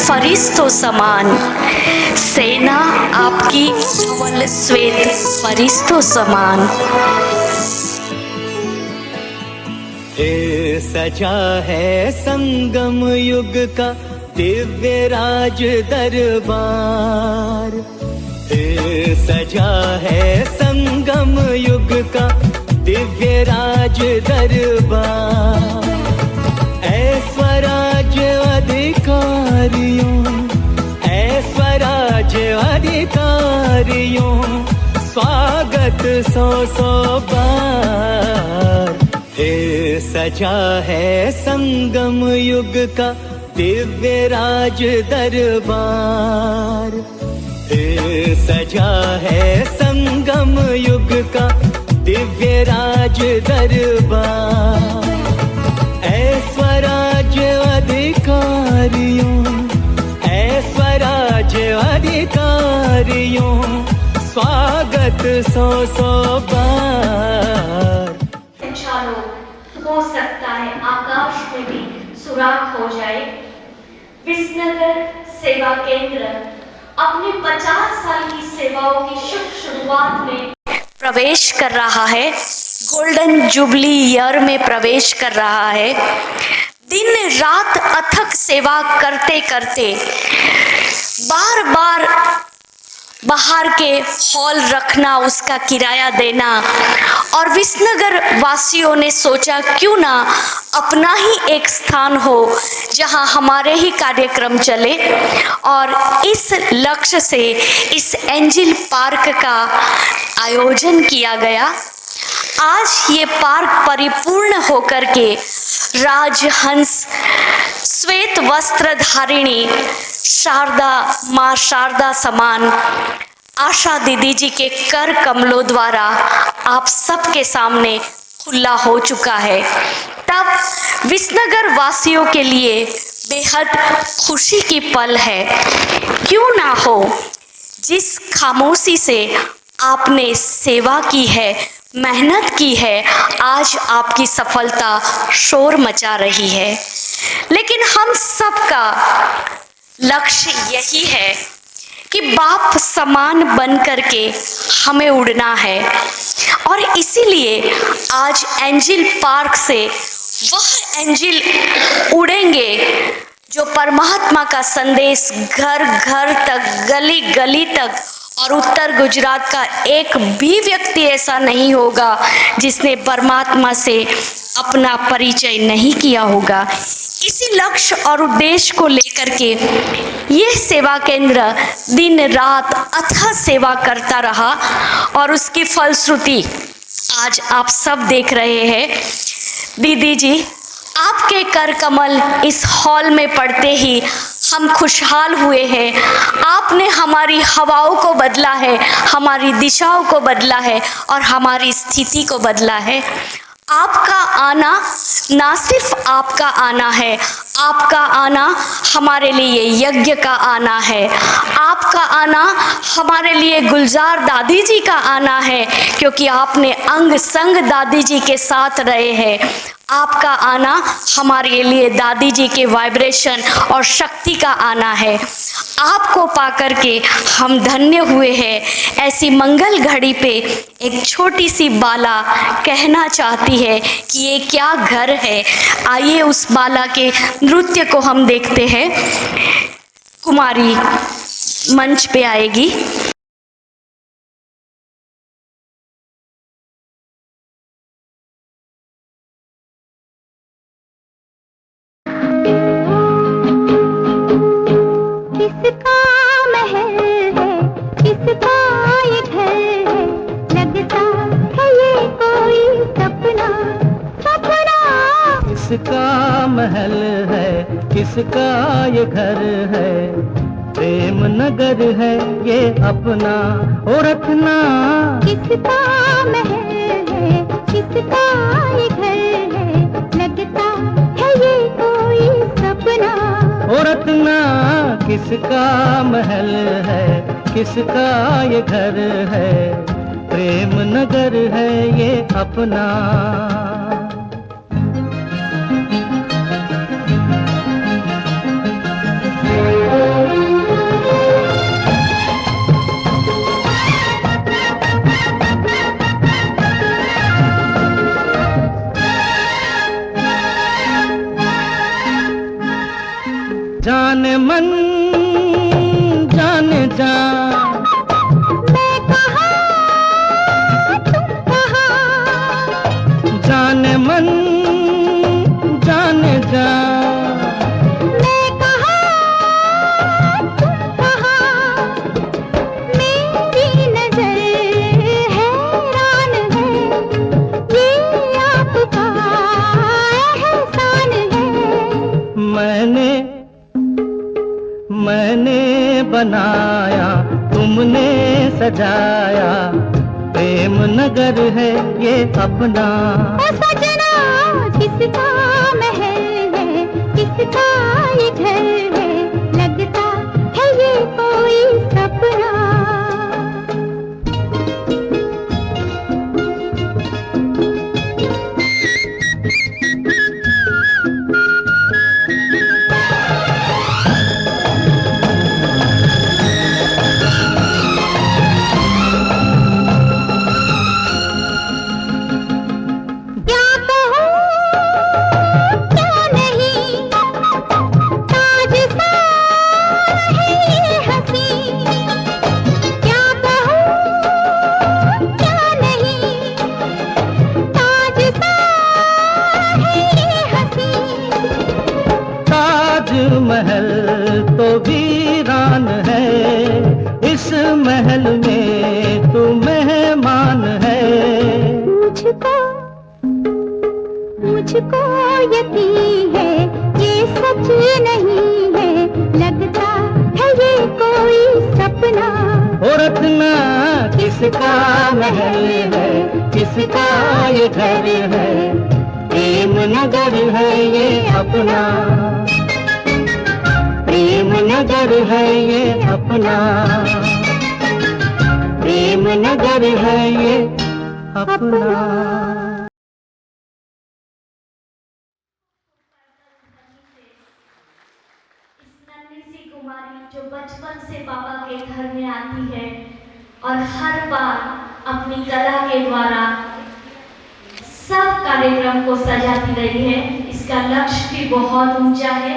फरिश्तों समान, सेना आपकी धवल श्वेत फरिश्तों समान। सजा है संगम युग का दिव्य राज दरबार, सजा है संगम युग का दिव्य राज दरबार। स्वराज्य अधिकारियों, स्वराज्य अधिकारियों, स्वागत सौ सौ बार। सजा है संगम युग का दिव्य राज दरबार, सजा है संगम युग का दिव्य राज दरबार। स्वराज्य अधिकारियों, स्वराज्य अधिकारियों, स्वागत सौ सौ बार। चालो हो सकता है आकाश में भी सुराग हो जाए। विसनगर सेवा केंद्र अपने 50 साल की सेवाओं की शुभ शुरुआत में प्रवेश कर रहा है, गोल्डन जुबली ईयर में प्रवेश कर रहा है। दिन रात अथक सेवा करते करते बार बार बाहर के हॉल रखना, उसका किराया देना, और विसनगर वासियों ने सोचा क्यों ना अपना ही एक स्थान हो जहां हमारे ही कार्यक्रम चले, और इस लक्ष्य से इस एंजिल पार्क का आयोजन किया गया। आज ये पार्क परिपूर्ण होकर के राजहंस श्वेत वस्त्र धारिणी शारदा माँ शारदा समान आशा दीदी जी के कर कमलों द्वारा आप सबके सामने खुला हो चुका है। तब विसनगर वासियों के लिए बेहद खुशी की पल है। क्यों ना हो, जिस खामोशी से आपने सेवा की है, मेहनत की है, आज आपकी सफलता शोर मचा रही है। लेकिन हम सबका लक्ष्य यही है कि बाप समान बन करके हमें उड़ना है, और इसीलिए आज एंजिल पार्क से वह एंजिल उड़ेंगे जो परमात्मा का संदेश घर घर तक, गली गली तक, और उत्तर गुजरात का एक भी व्यक्ति ऐसा नहीं होगा जिसने परमात्मा से अपना परिचय नहीं किया होगा। इसी लक्ष्य और उद्देश्य को लेकर के ये सेवा केंद्र दिन रात अथक सेवा करता रहा, और उसकी फलश्रुति आज आप सब देख रहे हैं। दीदी जी, आपके कर कमल इस हॉल में पड़ते ही हम खुशहाल हुए हैं। आपने हमारी हवाओं को बदला है, हमारी दिशाओं को बदला है, और हमारी स्थिति को बदला है। आपका आना ना सिर्फ आपका आना है, आपका आना हमारे लिए यज्ञ का आना है। आपका आना हमारे लिए गुलजार दादी जी का आना है, क्योंकि आपने अंग संग दादी जी के साथ रहे हैं। आपका आना हमारे लिए दादी जी के वाइब्रेशन और शक्ति का आना है। आपको पाकर के हम धन्य हुए हैं। ऐसी मंगल घड़ी पे एक छोटी सी बाला कहना चाहती है कि ये क्या घर है। आइए उस बाला के नृत्य को हम देखते हैं। कुमारी मंच पे आएगी। किसका महल है, किसका ये घर है, प्रेम नगर है ये अपना ओ रखना। किसका महल है, किसका ये घर है, लगता है ये कोई सपना ओ रखना। किसका महल है, किसका ये घर है, प्रेम नगर है ये अपना। मैंने बनाया तुमने सजाया, प्रेम नगर है ये अपना। ओ सजना किसका महल है, किसका ये घर है, लगता है ये कोई सपना। महल तो वीरान है, इस महल में तू मेहमान है। मुझको यकीन है ये सच नहीं है, लगता है ये कोई सपना। ओ रत्ना किसका महल है, किसका ये घर है, प्रेम नगर है ये अपना। प्रेम नगर है ये अपना, प्रेम नगर है ये अपना। इस नन्ही सी कुमारी जो बचपन से बाबा के घर में आती है और हर बार अपनी कला के द्वारा सब कार्यक्रम को सजाती रही है, इसका लक्ष्य भी बहुत ऊंचा है।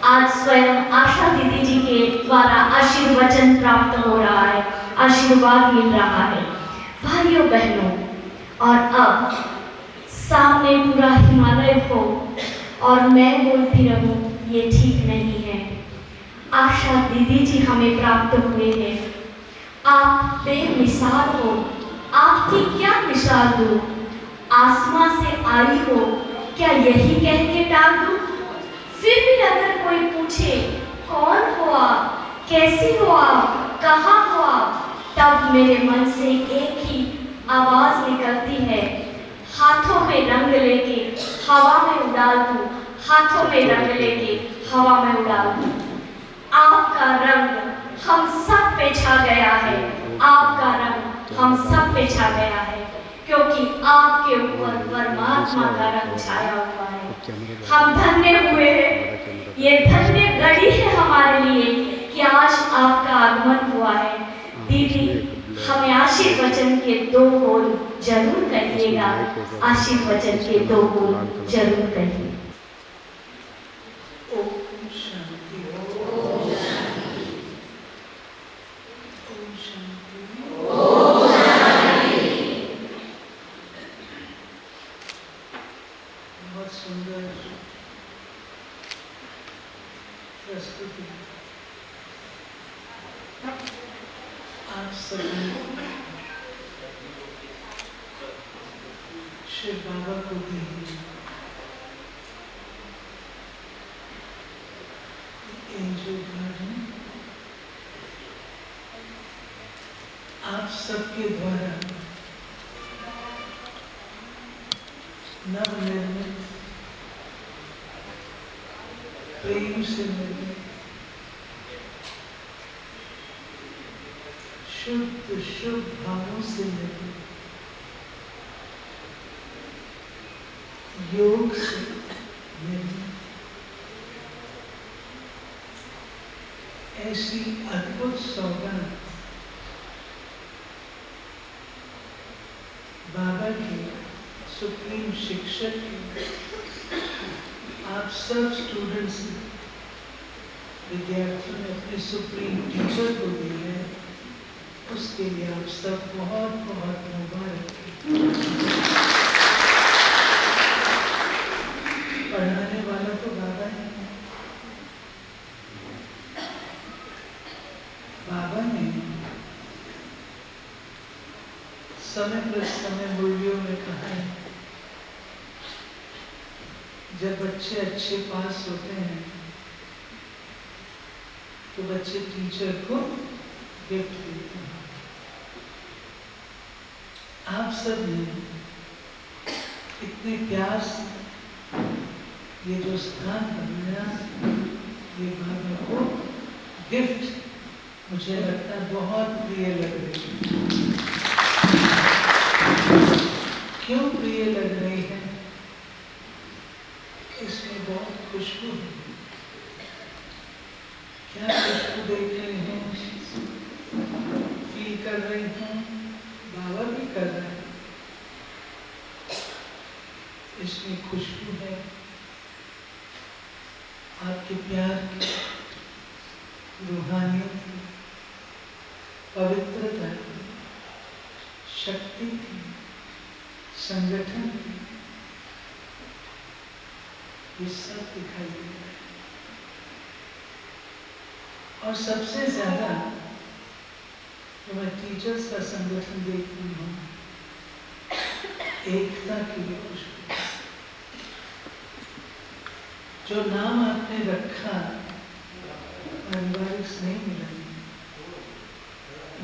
आज स्वयं आशा दीदी जी के द्वारा आशीर्वचन प्राप्त हो रहा है, आशीर्वाद मिल रहा है। भाइयों बहनों, और अब सामने पूरा हिमालय हो और मैं बोलती रहूं, ये ठीक नहीं है। आशा दीदी जी हमें प्राप्त हुए हैं। आप बेमिसाल हो, आपकी क्या मिसाल दूं? आसमां से आई हो, क्या यही कह के टाल दूं? फिर भी अगर कोई पूछे कौन हो आप, कैसी हो आप, कहाँ हो आप, तब मेरे मन से एक ही आवाज निकलती है, हाथों में रंग लेके हवा में उड़ाल दूं, हाथों में रंग लेके हवा में उड़ाल दूं। आपका रंग हम सब पे छा गया है, आपका रंग हम सब पे छा गया है, क्योंकि आपके ऊपर परमात्मा का रंग छाया हुआ है। हम धन्य हुए हैं, ये धन्य घड़ी है हमारे लिए कि आज आपका आगमन हुआ है। दीदी हमें आशीर्वचन के 2 बोल जरूर कहिएगा, आशीर्वचन के 2 बोल जरूर कहिए। आप सभी शिव बाबा को भी एंजल गार्डन आप सबके द्वारा नवनिर्मित प्रेम से निर्मित शुद्ध शुभ भावों से निर्मित योग से निर्मित ऐसी अद्भुत सौगात बाबा के सुप्रीम शिक्षक आप सब स्टूडेंट्स विद्यार्थियों ने अपने सुप्रीम टीचर को दी है, उसके लिए आप सब बहुत बहुत मुबारक। पढ़ाने वाला तो बाबा ही है। बाबा ने समय पर समय मूल्यों में कहा है, जब बच्चे अच्छे पास होते हैं तो बच्चे टीचर को गिफ्ट देते हैं। आप सब ने इतने प्यार से ये जो स्थान बनाया, ये बाबा को गिफ्ट मुझे लगता है बहुत प्रिय लग रही है। क्यों प्रिय लग रही है? इसमें बहुत खुशबू है। क्या खुशबू देख रहे हैं, फील कर रहे हैं, बाबा भी कर रहे हैं। इसमें खुशबू है आपके प्यार की, रूहानियत की, पवित्रता की, शक्ति की, संगठन की, ये सब दिखाई दे रहा है। और सबसे ज्यादा तो मैं टीचर्स का संगठन देखती हूँ, एकता की भी खुशबू। जो नाम आपने रखा पारिवारिक स्नेह मिलन,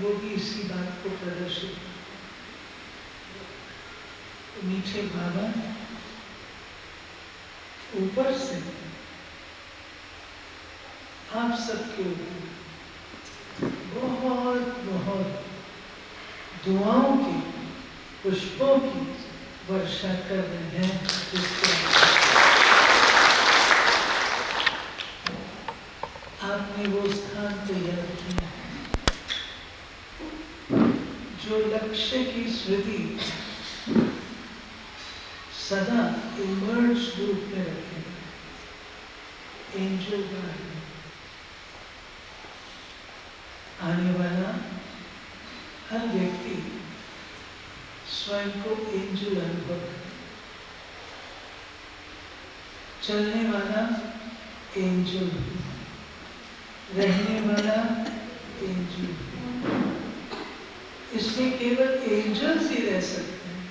वो भी इसी बात को प्रदर्शित। तो मीठे बाबा ऊपर से आप सबके ऊपर बहुत बहुत दुआओं की, पुष्पों की वर्षा कर रहे हैं। आपने वो स्थान तैयार किया जो लक्ष्य की स्मृति सदा इमर्ज रूप में रखेगा। एंजल गार्डन आने वाला हर व्यक्ति स्वयं को एंजल अनुभव करे। चलने वाला एंजल, रहने वाला एंजल। इसमें केवल एंजल्स ही रह सकते हैं,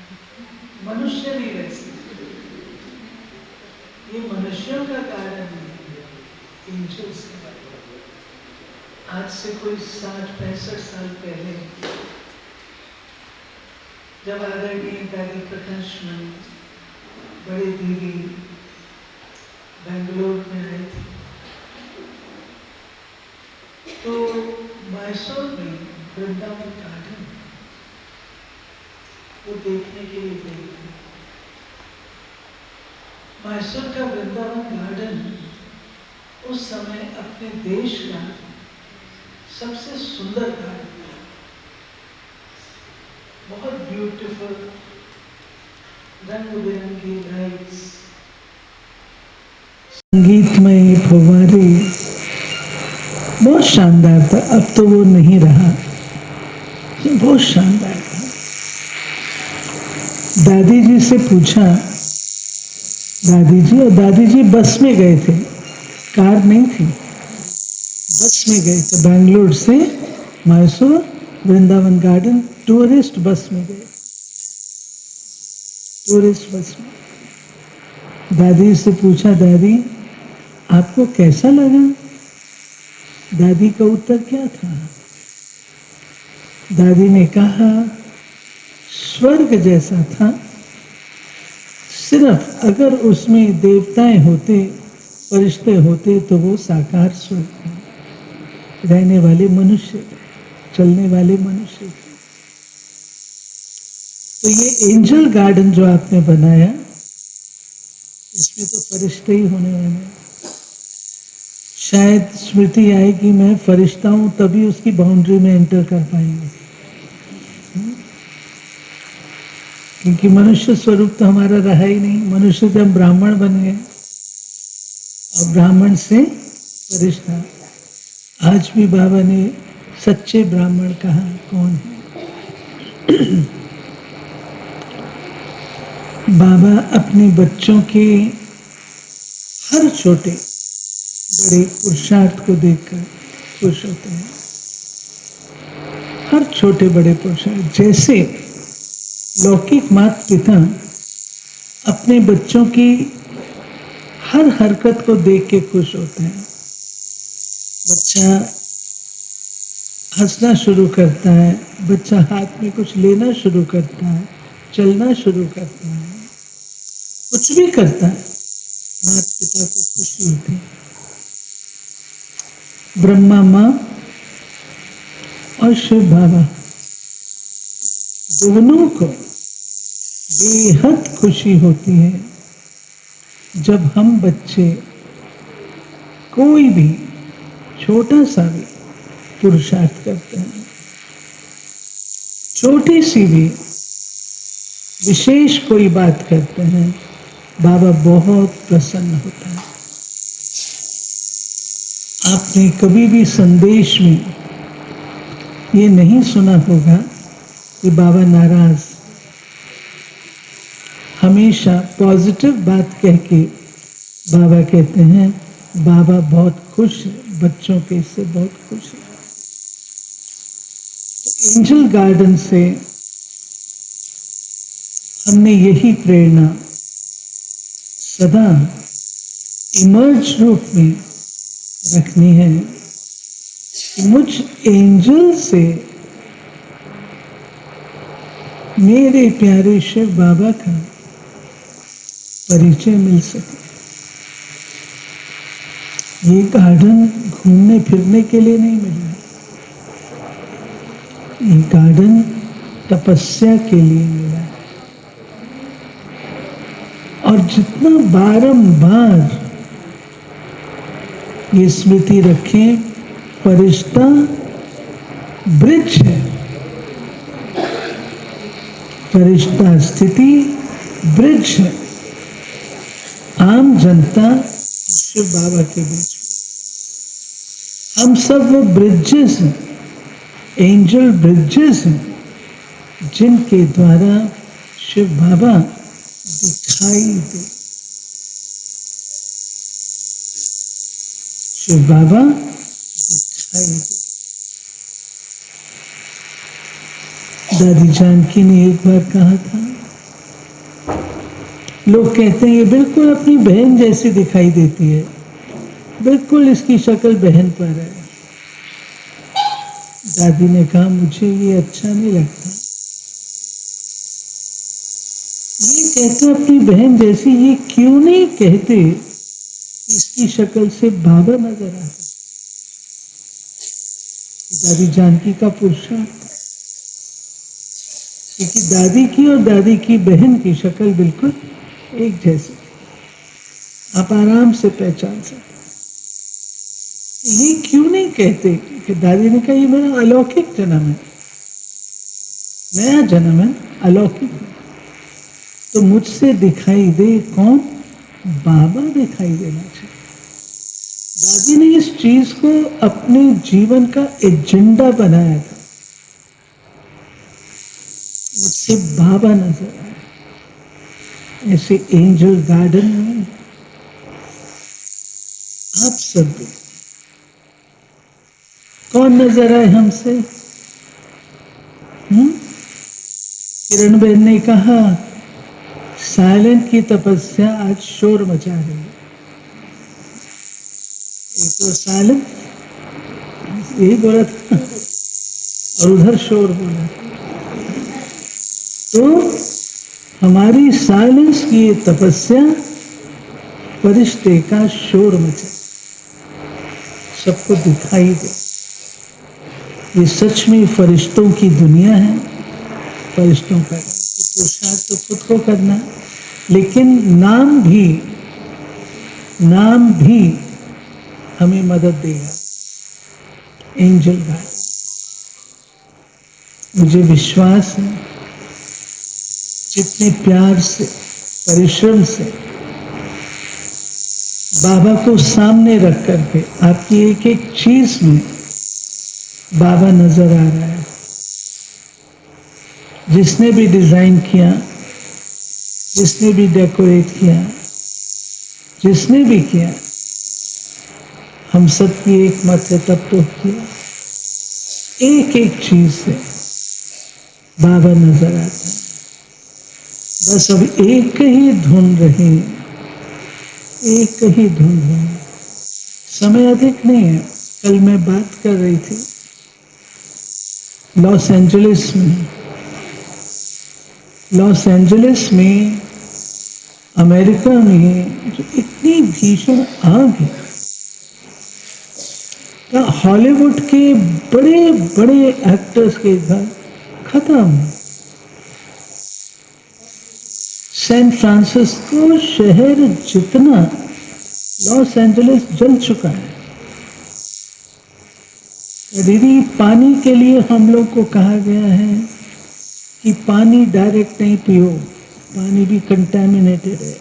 मनुष्य नहीं रह सकते। ये मनुष्यों का गार्डन नहीं है, एंजल्स का गार्डन। आज से कोई 60-65 साल पहले जब आदरणीय दादी प्रकाश मणि बड़े दीदी बेंगलोर में आए थे, तो मैसूर में वृंदावन गार्डन वो देखने के लिए गई थी। मैसूर का वृंदावन गार्डन उस समय अपने देश का सबसे सुंदर गार्डन था। बहुत ब्यूटीफुल, रंग बिरंगी लाइट्स, संगीतमय फव्वारे, बहुत शानदार था। अब तो वो नहीं रहा, बहुत शानदार था। दादी जी से पूछा, दादी जी, और दादी जी बस में गए थे, कार नहीं थी, बस में गए थे। बेंगलोर से Mysore Vrindavan garden tourist bus में गए, टूरिस्ट बस में। दादी से पूछा, दादी आपको कैसा लगा? दादी का उत्तर क्या था? दादी ने कहा, स्वर्ग जैसा था, सिर्फ अगर उसमें देवताएं होते, फरिश्ते होते तो वो साकार स्वर्ग था। रहने वाले मनुष्य, चलने वाले मनुष्य। तो ये एंजल गार्डन जो आपने बनाया, इसमें तो फरिश्ते ही होने वाले हैं। शायद स्मृति आए कि मैं फरिश्ता हूं, तभी उसकी बाउंड्री में एंटर कर पाएंगे, क्योंकि मनुष्य स्वरूप तो हमारा रहा ही नहीं। मनुष्य से हम ब्राह्मण बन गए और ब्राह्मण से फरिश्ता। आज भी बाबा ने सच्चे ब्राह्मण कहा कौन है? बाबा अपने बच्चों के हर छोटे बड़े पुरुषार्थ को देखकर खुश होते हैं। हर छोटे बड़े पुरुषार्थ, जैसे लौकिक माता पिता अपने बच्चों की हर हरकत को देख के खुश होते हैं। बच्चे बच्चा हंसना शुरू करता है, बच्चा हाथ में कुछ लेना शुरू करता है, चलना शुरू करता है, कुछ भी करता है, माता पिता को खुशी होती है। ब्रह्मा माँ और शिव बाबा दोनों को बेहद खुशी होती है जब हम बच्चे कोई भी छोटा सा भी पुरुषार्थ करते हैं, छोटी सी भी विशेष कोई बात करते हैं, बाबा बहुत प्रसन्न होता है। आपने कभी भी संदेश में ये नहीं सुना होगा कि बाबा नाराज, हमेशा पॉजिटिव बात कह के बाबा कहते हैं बाबा बहुत खुश है, बच्चों के इससे बहुत खुश है। तो एंजल गार्डन से हमने यही प्रेरणा सदा इमर्ज रूप में रखनी है कि मुझ एंजल से मेरे प्यारे शिव बाबा का परिचय मिल सके। ये गार्डन घूमने फिरने के लिए नहीं मिला है, ये गार्डन तपस्या के लिए मिला है। और जितना बारंबार ये स्मृति रखें, फरिश्ता ब्रिज है, फरिश्ता स्थिति ब्रिज है आम जनता शिव बाबा के बीच में। हम सब वो ब्रिजेस हैं, एंजल ब्रिजेस हैं, जिनके द्वारा शिव बाबा दिखाई दे। शिव बाबा दिखाई दे। दादी जानकी ने एक बार कहा था, लोग कहते हैं ये बिल्कुल अपनी बहन जैसी दिखाई देती है, बिल्कुल इसकी शक्ल बहन पर है। दादी ने कहा मुझे ये अच्छा नहीं लगता। ये कहते अपनी बहन जैसी, ये क्यों नहीं कहते इसकी शक्ल से बाबा नजर आता। दादी जानकी का पुरुषार्थ, क्योंकि दादी की और दादी की बहन की शक्ल बिल्कुल एक जैसी, आप आराम से पहचान सकते। ये क्यों नहीं कहते कि दादी ने कहा ये मेरा अलौकिक जन्म है, नया जन्म है, अलौकिक है, तो मुझसे दिखाई दे कौन? बाबा दिखाई देना चाहिए। दादी ने इस चीज को अपने जीवन का एजेंडा बनाया था, मुझसे बाबा नजर आए। ऐसे एंजल गार्डन में आप सब भी कौन नजर आए हमसे? किरण बहन ने कहा साइलेंट की तपस्या आज शोर मचा रही है। एक तो साइलेंट यही बोला था और उधर शोर बोला, तो हमारी साइलेंस की ये तपस्या फरिश्ते का शोर मचा, सबको दिखाई दे। ये सच में फरिश्तों की दुनिया है, फरिश्तों का पुरुषार्थ तो खुद को करना, लेकिन नाम भी हमें मदद देगा। एंजल गार्डन, मुझे विश्वास है जितने प्यार से, परिश्रम से बाबा को सामने रख करके आपकी एक एक चीज में बाबा नजर आ रहा है। जिसने भी डिजाइन किया, जिसने भी डेकोरेट किया, जिसने भी किया, हम सब की एक मत है तब तो किया। एक एक चीज से बाबा नजर आता है। बस अब एक ही धुन रहे, एक ही धुन रहे। समय अधिक नहीं है, कल मैं बात कर रही थी लॉस एंजलिस में अमेरिका में जो इतनी भीषण आग है, हॉलीवुड के बड़े बड़े एक्टर्स के घर खत्म। सैन फ्रांसिस्को शहर जितना लॉस एंजलिस जल चुका है। दीदी, पानी के लिए हम लोग को कहा गया है कि पानी डायरेक्ट नहीं पियो, पानी भी कंटेमिनेटेड है।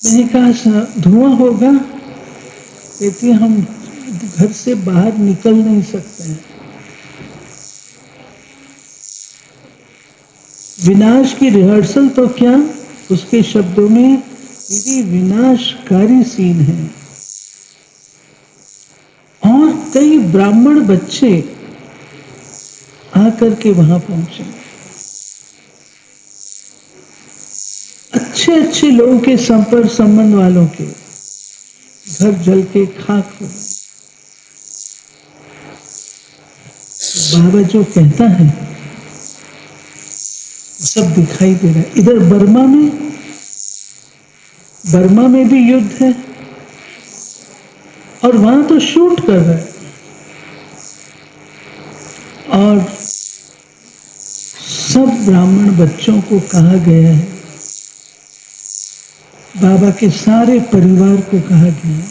मैंने कहा धुआं होगा, कहती हम घर से बाहर निकल नहीं सकते हैं। विनाश की रिहर्सल तो क्या, उसके शब्दों में दीदी विनाशकारी सीन है। और कई ब्राह्मण बच्चे आकर के वहां पहुंचे, अच्छे अच्छे लोगों के संपर्क संबंध वालों के घर जल के खाक हो गए। बाबा जो कहता है सब दिखाई दे रहा है। इधर बर्मा में भी युद्ध है और वहां तो शूट कर रहे हैं। और सब ब्राह्मण बच्चों को कहा गया है, बाबा के सारे परिवार को कहा गया है,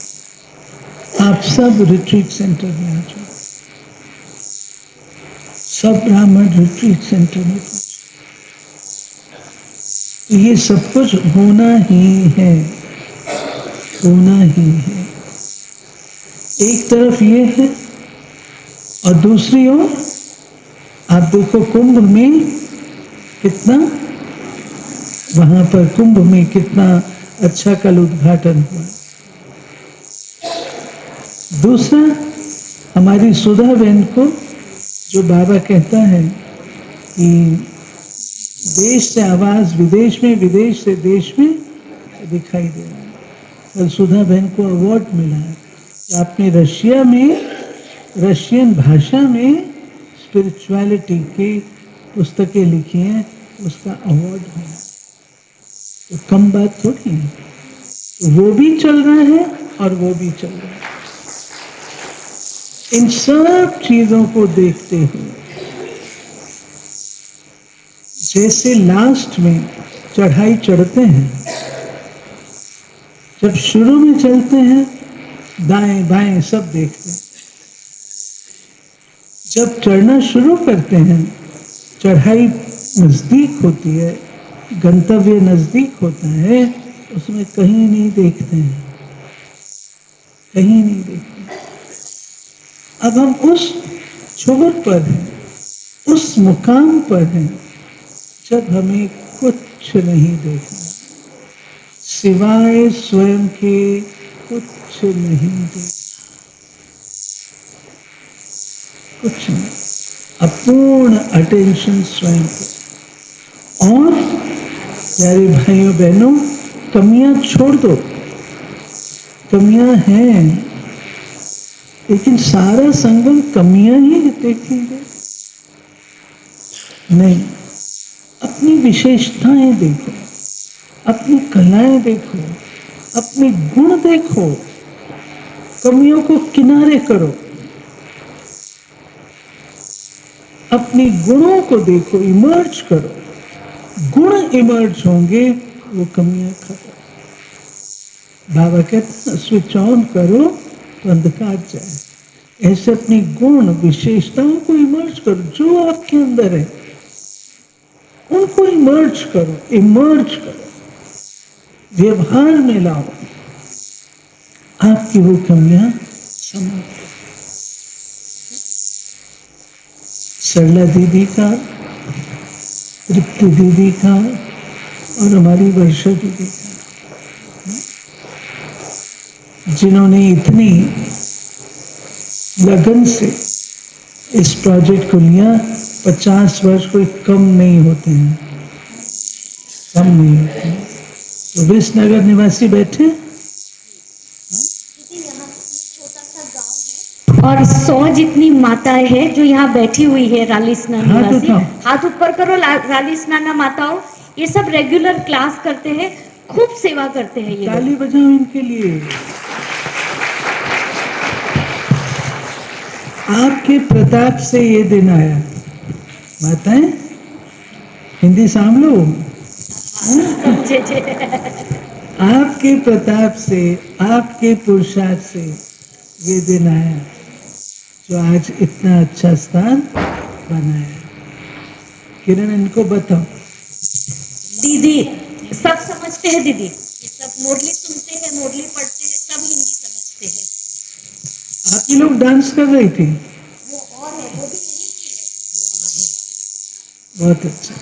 आप सब रिट्रीट सेंटर में आ जाओ। सब ब्राह्मण रिट्रीट सेंटर में पहुंचे। तो ये सब कुछ होना ही है, होना ही है। एक तरफ ये है और दूसरी ओर आप देखो कुंभ में कितना, वहां पर कुंभ में कितना अच्छा कल उद्घाटन हुआ। दूसरा, हमारी सुधा बहन को जो बाबा कहता है कि देश से आवाज विदेश में, विदेश से देश में दिखाई दे रहा है। कल सुधा बहन को अवार्ड मिला है कि आपने रशिया में, रशियन भाषा में स्पिरिचुअलिटी की पुस्तकें लिखी हैं, उसका अवार्ड मिला। तो कम बात थोड़ी है। तो वो भी चल रहा है और वो भी चल रहा है। इन सब चीजों को देखते हुए जैसे लास्ट में चढ़ाई चढ़ते हैं, जब शुरू में चलते हैं दाएं बाएं सब देखते हैं, जब चढ़ना शुरू करते हैं चढ़ाई नजदीक होती है, गंतव्य नजदीक होता है, उसमें कहीं नहीं देखते हैं, कहीं नहीं देखते। अब हम उस छोर पर हैं, उस मुकाम पर हैं जब हमें कुछ नहीं देखना, सिवाय स्वयं के कुछ नहीं देखना, कुछ नहीं, अपूर्ण अटेंशन स्वयं पर। और प्यारे भाइयों बहनों, कमियां छोड़ दो, कमियां हैं, लेकिन सारा संगम कमियां ही देखेंगे नहीं। अपनी विशेषताएं देखो, अपनी कलाएं देखो, अपने गुण देखो, कमियों को किनारे करो, अपने गुणों को देखो, इमर्ज करो। गुण इमर्ज होंगे, वो कमियां खत्म। बाबा कहते हैं स्विच ऑन करो तो अंधकार जाए। ऐसे अपनी गुण विशेषताओं को इमर्ज करो, जो आपके अंदर है उनको इमर्ज करो, इमर्ज करो, व्यवहार में लाओ, आपकी वो कमियां समाप्त। सरला दीदी का, तृप्ति दीदी का और हमारी वर्षा दीदी का, जिन्होंने इतनी लगन से इस प्रोजेक्ट को लिया। 50 वर्ष कोई कम नहीं होते हैं, कम नहीं होते हैं। तो विसनगर निवासी बैठे, और 100 जितनी माताएं हैं जो यहाँ बैठी हुई है रालिसना निवासी, हाथ ऊपर करो। रालिसना माताओं, ये सब रेगुलर क्लास करते हैं, खूब सेवा करते हैं। ये ताली बजाओ इनके लिए। आपके प्रताप से ये दिन आया। माताएं हिंदी साम लो। आपके प्रताप से, आपके पुरुषार्थ से ये दिन आया जो आज इतना अच्छा स्थान बनाया। किरण इनको बताओ। दीदी सब समझते हैं, दीदी सब मुरली सुनते हैं, मुरली पढ़ते हैं, सब हिंदी समझते हैं। आप ही लोग डांस कर रही थी, वो और है, वो भी नहीं है। बहुत अच्छा।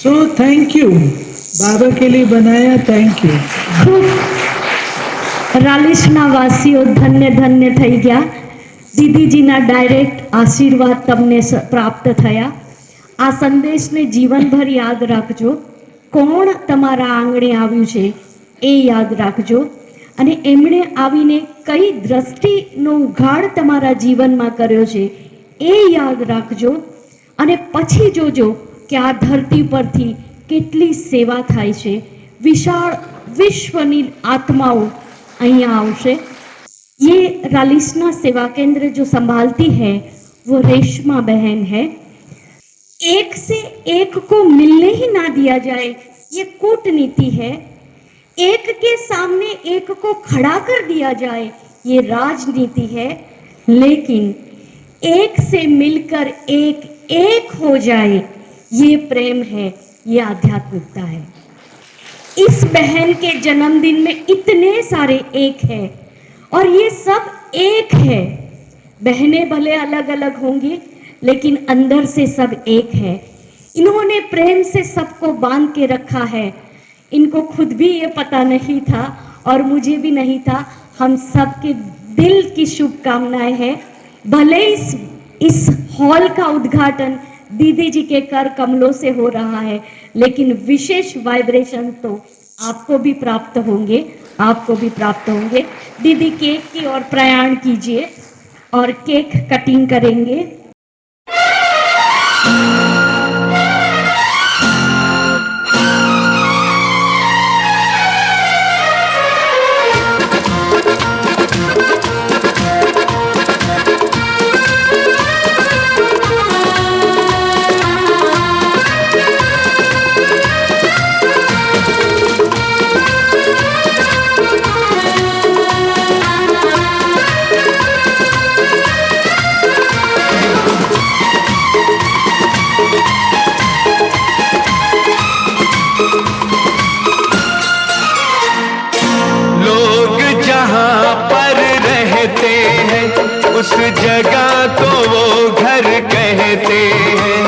सो थैंक यू, बाबा के लिए बनाया, थैंक यू। रालिसना वासीओ धन्य धन्य થઈ ગયા। દીદીજીના ડાયરેક્ટ આશીર્વાદ તમને પ્રાપ્ત થયા। આ સંદેશને જીવનભર યાદ રાખજો। કોણ તમારા આંગણે આવ્યું છે એ યાદ રાખજો, અને એમણે આવીને કઈ દ્રષ્ટિનો ઉઘાડ તમારા જીવનમાં કર્યો છે એ યાદ રાખજો। અને પછી જોજો કે આ ધરતી પરથી કેટલી સેવા થાય છે। વિશાળ વિશ્વની આત્માઓ અહીંયા આવશે। ये रालिसना सेवा केंद्र जो संभालती है वो रेशमा बहन है। एक से एक को मिलने ही ना दिया जाए, ये कूटनीति है। एक के सामने एक को खड़ा कर दिया जाए, ये राजनीति है। लेकिन एक से मिलकर एक एक हो जाए, ये प्रेम है, ये आध्यात्मिकता है। इस बहन के जन्मदिन में इतने सारे एक है और ये सब एक है। बहनें भले अलग अलग होंगी लेकिन अंदर से सब एक है। इन्होंने प्रेम से सबको बांध के रखा है। इनको खुद भी ये पता नहीं था और मुझे भी नहीं था। हम सबके दिल की शुभकामनाएं हैं। भले इस हॉल का उद्घाटन दीदी जी के कर कमलों से हो रहा है, लेकिन विशेष वाइब्रेशन तो आपको भी प्राप्त होंगे, आपको भी प्राप्त होंगे। दीदी केक की ओर प्रयाण कीजिए और केक कटिंग करेंगे। उस जगह को वो घर कहते हैं।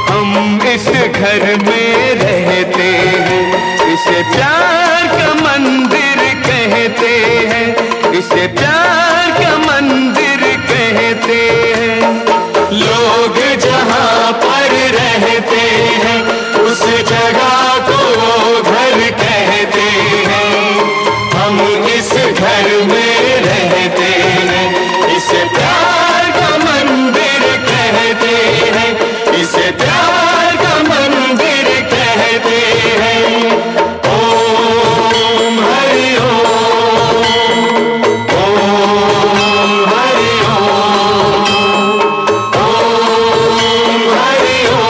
हम इस घर में रहते हैं, इसे प्यार का मंदिर कहते हैं, इसे प्यार का मंदिर कहते हैं। लोग जहाँ पर रहते हैं उस जगह को वो घर कहते हैं। हम इस घर में रहते हैं, इसे प्यार का मंदिर कहते हैं, इसे प्यार का मंदिर कहते हैं। ओम हरि ओम, ओम हरि ओम, ओम हरि ओम।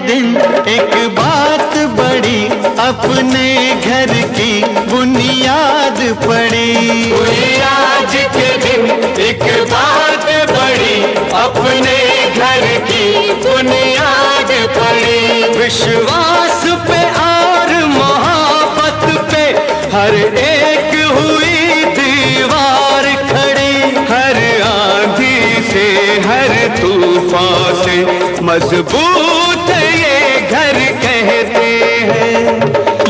दिन एक बात बड़ी अपने घर की बुनियाद पड़ी। आज के दिन एक बात बड़ी अपने घर की बुनियाद पड़ी। विश्वास पे और मोहब्बत पे हर एक हुई दीवार। मजबूत ये घर कहते हैं।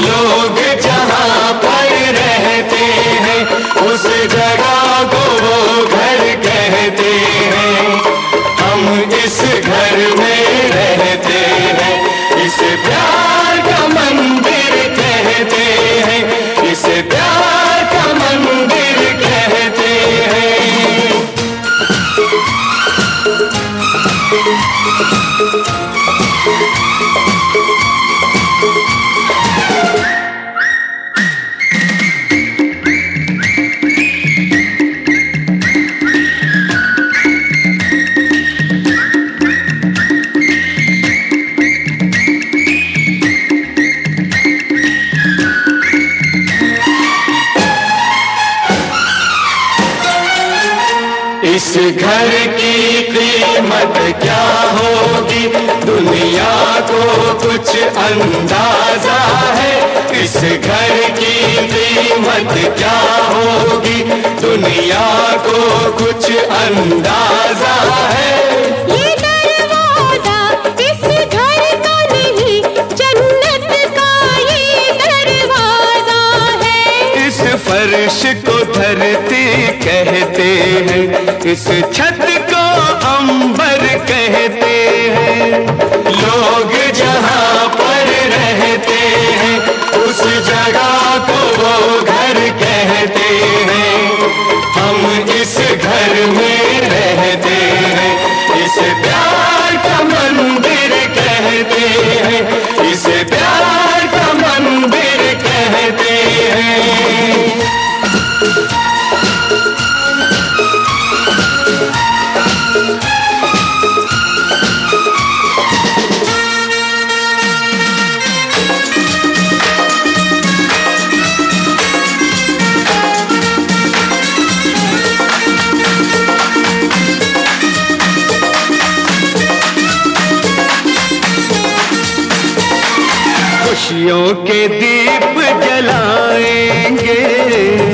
लोग जहाँ पर रहते हैं उस जगह को वो घर कहते हैं। हम इस घर में रहते हैं, इसे प्यार का मंदिर कहते हैं, इसे प्यार का मंदिर कहते हैं। इस घर की कीमत क्या होगी दुनिया को कुछ अंदाजा है। इस घर की कीमत क्या होगी दुनिया को कुछ अंदाजा है। ये दरवाजा इस घर का नहीं, जन्नत का ये दरवाजा है। इस फर्श को धरती कहते हैं, इस छत को अंबर कहते हैं। लोग जहाँ पर रहते हैं उस जगह को वो घर कहते हैं। हम इस घर में रहते हैं, इसे प्यार का मंदिर कहते हैं, इसे प्यार का मंदिर कहते हैं। खुशियों के दीप जलाएंगे,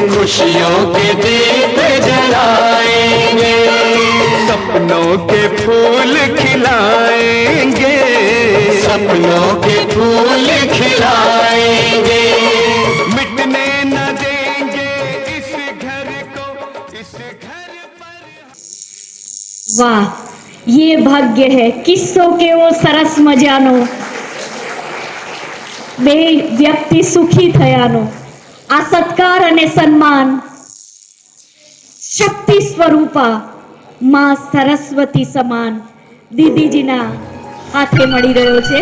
खुशियों के दीप जलाएंगे। सपनों के फूल खिलाएंगे, सपनों के फूल खिलाएंगे। मिटने न देंगे इस घर को, इस घर पर। वाह, ये भाग्य है किस्सों के वो सरस मजानो। બે વ્યક્તિ સુખી થયાનો આ સત્કાર અને સન્માન શક્તિ સ્વરૂપા માં સરસ્વતી સમાન દીદીજીના હાથે મળી રહ્યો છે।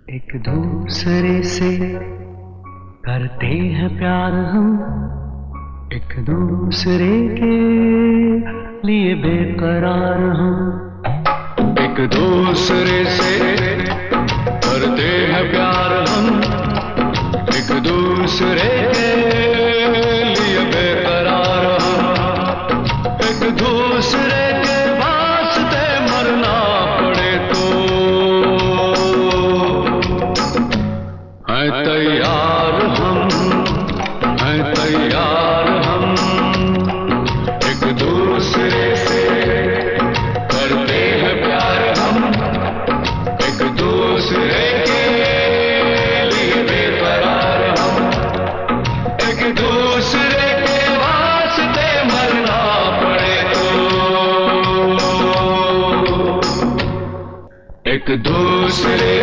एक दूसरे से करते हैं प्यार हम, एक दूसरे के लिए बेकरार हम। एक दूसरे से करते हैं प्यार हम, एक दूसरे के लिए बेकरार हम। एक दूसरे के वास्ते मरना पड़े तो हैं तैयार हम, हैं तैयार हम। एक दूसरे से करते हैं प्यार हम, एक दूसरे के लिए बेकरार हम। एक दूसरे के वास्ते मरना पड़े तो एक दूसरे